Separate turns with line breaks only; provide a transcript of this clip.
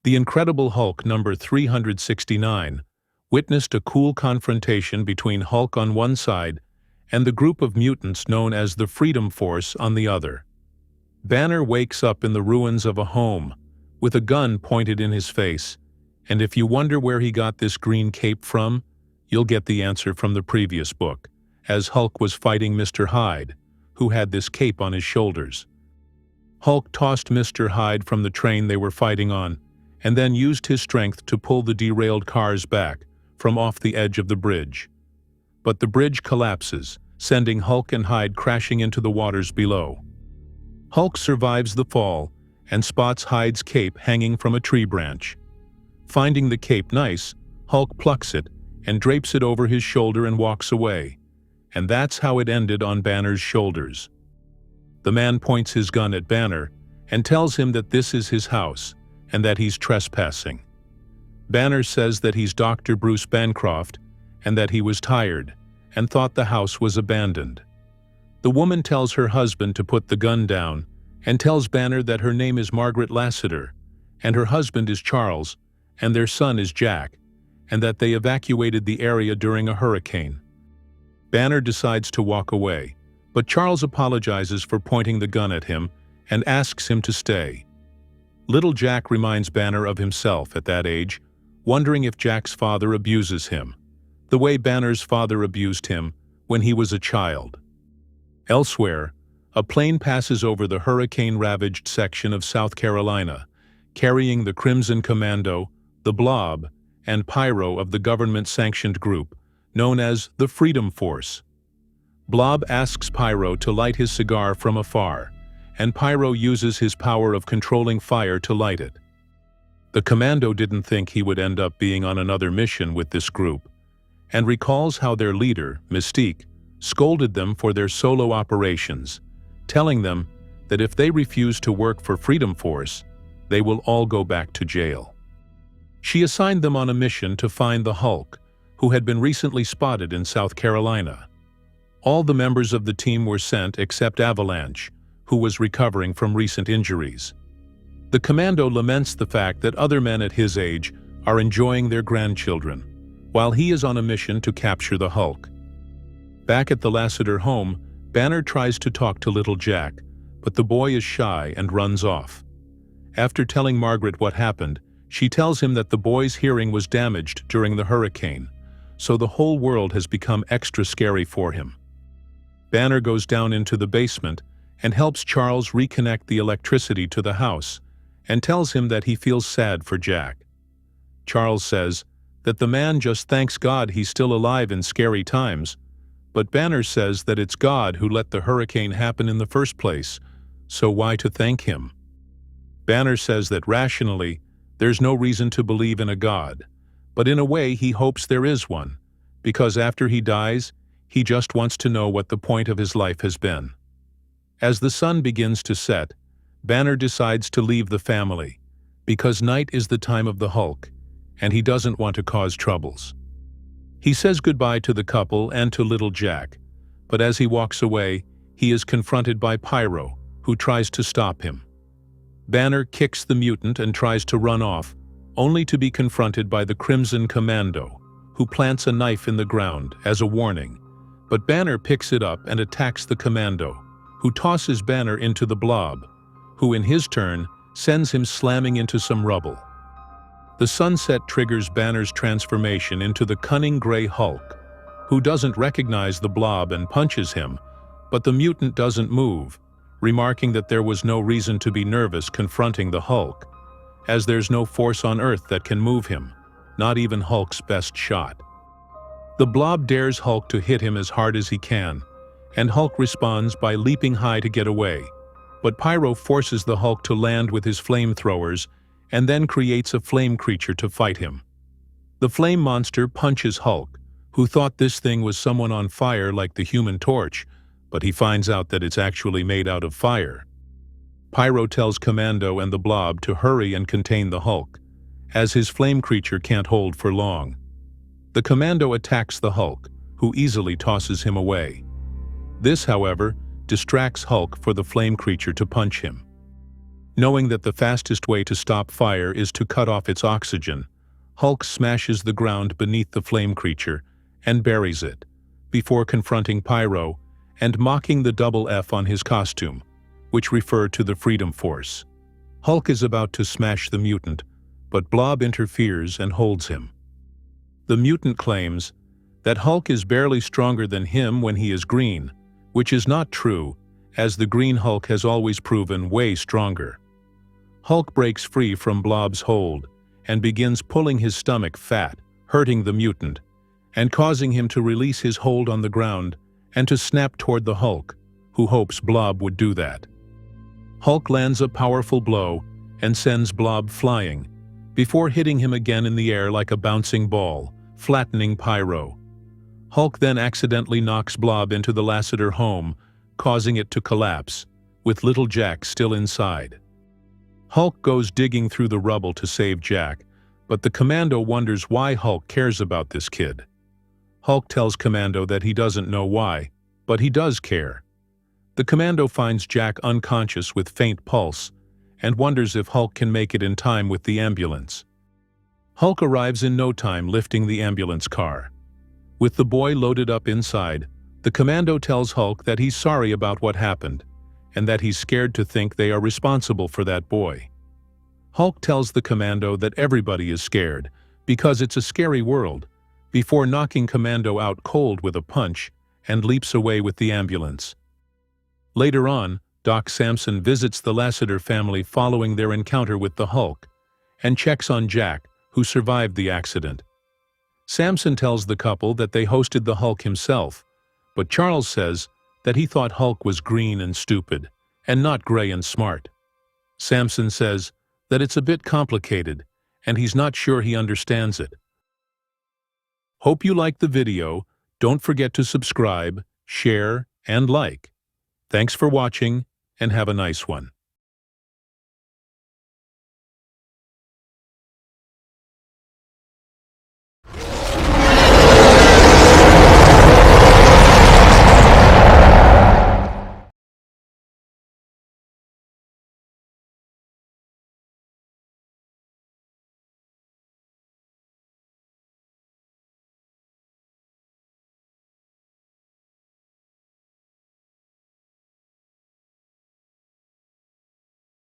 The Incredible Hulk number 369 witnessed a cool confrontation between Hulk on one side and the group of mutants known as the Freedom Force on the other. Banner wakes up in the ruins of a home, with a gun pointed in his face, and if you wonder where he got this green cape from, you'll get the answer from the previous book, as Hulk was fighting Mr. Hyde, who had this cape on his shoulders. Hulk tossed Mr. Hyde from the train they were fighting on, and then used his strength to pull the derailed cars back from off the edge of the bridge. But the bridge collapses, sending Hulk and Hyde crashing into the waters below. Hulk survives the fall and spots Hyde's cape hanging from a tree branch. Finding the cape nice, Hulk plucks it and drapes it over his shoulder and walks away. And that's how it ended on Banner's shoulders. The man points his gun at Banner and tells him that this is his house and that he's trespassing. Banner says that he's Dr. Bruce Bancroft and that he was tired and thought the house was abandoned. The woman tells her husband to put the gun down and tells Banner that her name is Margaret Lassiter and her husband is Charles and their son is Jack, and that they evacuated the area during a hurricane. Banner decides to walk away, but Charles apologizes for pointing the gun at him and asks him to stay. Little Jack reminds Banner of himself at that age, wondering if Jack's father abuses him, the way Banner's father abused him when he was a child. Elsewhere, a plane passes over the hurricane-ravaged section of South Carolina, carrying the Crimson Commando, the Blob, and Pyro of the government-sanctioned group, known as the Freedom Force. Blob asks Pyro to light his cigar from afar, and Pyro uses his power of controlling fire to light it. The Commando didn't think he would end up being on another mission with this group, and recalls how their leader, Mystique, scolded them for their solo operations, telling them that if they refuse to work for Freedom Force, they will all go back to jail. She assigned them on a mission to find the Hulk, who had been recently spotted in South Carolina. All the members of the team were sent except Avalanche, who was recovering from recent injuries. The Commando laments the fact that other men at his age are enjoying their grandchildren, while he is on a mission to capture the Hulk. Back at the Lassiter home, Banner tries to talk to little Jack, but the boy is shy and runs off. After telling Margaret what happened, she tells him that the boy's hearing was damaged during the hurricane, so the whole world has become extra scary for him. Banner goes down into the basement and helps Charles reconnect the electricity to the house and tells him that he feels sad for Jack. Charles says that the man just thanks God he's still alive in scary times, but Banner says that it's God who let the hurricane happen in the first place, so why to thank him? Banner says that rationally, there's no reason to believe in a God, but in a way he hopes there is one, because after he dies, he just wants to know what the point of his life has been. As the sun begins to set, Banner decides to leave the family, because night is the time of the Hulk, and he doesn't want to cause troubles. He says goodbye to the couple and to little Jack, but as he walks away, he is confronted by Pyro, who tries to stop him. Banner kicks the mutant and tries to run off, only to be confronted by the Crimson Commando, who plants a knife in the ground as a warning, but Banner picks it up and attacks the Commando, who tosses Banner into the Blob, who in his turn sends him slamming into some rubble. The sunset triggers Banner's transformation into the cunning gray Hulk, who doesn't recognize the Blob and punches him, but the mutant doesn't move, remarking that there was no reason to be nervous confronting the Hulk, as there's no force on Earth that can move him, not even Hulk's best shot. The Blob dares Hulk to hit him as hard as he can, and Hulk responds by leaping high to get away, but Pyro forces the Hulk to land with his flamethrowers and then creates a flame creature to fight him. The flame monster punches Hulk, who thought this thing was someone on fire like the Human Torch, but he finds out that it's actually made out of fire. Pyro tells Commando and the Blob to hurry and contain the Hulk, as his flame creature can't hold for long. The Commando attacks the Hulk, who easily tosses him away. This, however, distracts Hulk for the flame creature to punch him. Knowing that the fastest way to stop fire is to cut off its oxygen, Hulk smashes the ground beneath the flame creature and buries it, before confronting Pyro and mocking the double F on his costume, which refer to the Freedom Force. Hulk is about to smash the mutant, but Blob interferes and holds him. The mutant claims that Hulk is barely stronger than him when he is green, which is not true, as the Green Hulk has always proven way stronger. Hulk breaks free from Blob's hold and begins pulling his stomach fat, hurting the mutant, and causing him to release his hold on the ground and to snap toward the Hulk, who hopes Blob would do that. Hulk lands a powerful blow and sends Blob flying, before hitting him again in the air like a bouncing ball, flattening Pyro. Hulk then accidentally knocks Blob into the Lassiter home, causing it to collapse, with little Jack still inside. Hulk goes digging through the rubble to save Jack, but the Commando wonders why Hulk cares about this kid. Hulk tells Commando that he doesn't know why, but he does care. The Commando finds Jack unconscious with faint pulse and wonders if Hulk can make it in time with the ambulance. Hulk arrives in no time lifting the ambulance car. With the boy loaded up inside, the Commando tells Hulk that he's sorry about what happened and that he's scared to think they are responsible for that boy. Hulk tells the Commando that everybody is scared because it's a scary world, before knocking Commando out cold with a punch and leaps away with the ambulance. Later on, Doc Samson visits the Lassiter family following their encounter with the Hulk and checks on Jack, who survived the accident. Samson tells the couple that they hosted the Hulk himself, but Charles says that he thought Hulk was green and stupid, and not gray and smart. Samson says that it's a bit complicated, and he's not sure he understands it. Hope you liked the video. Don't forget to subscribe, share, and like. Thanks for watching, and have a nice one.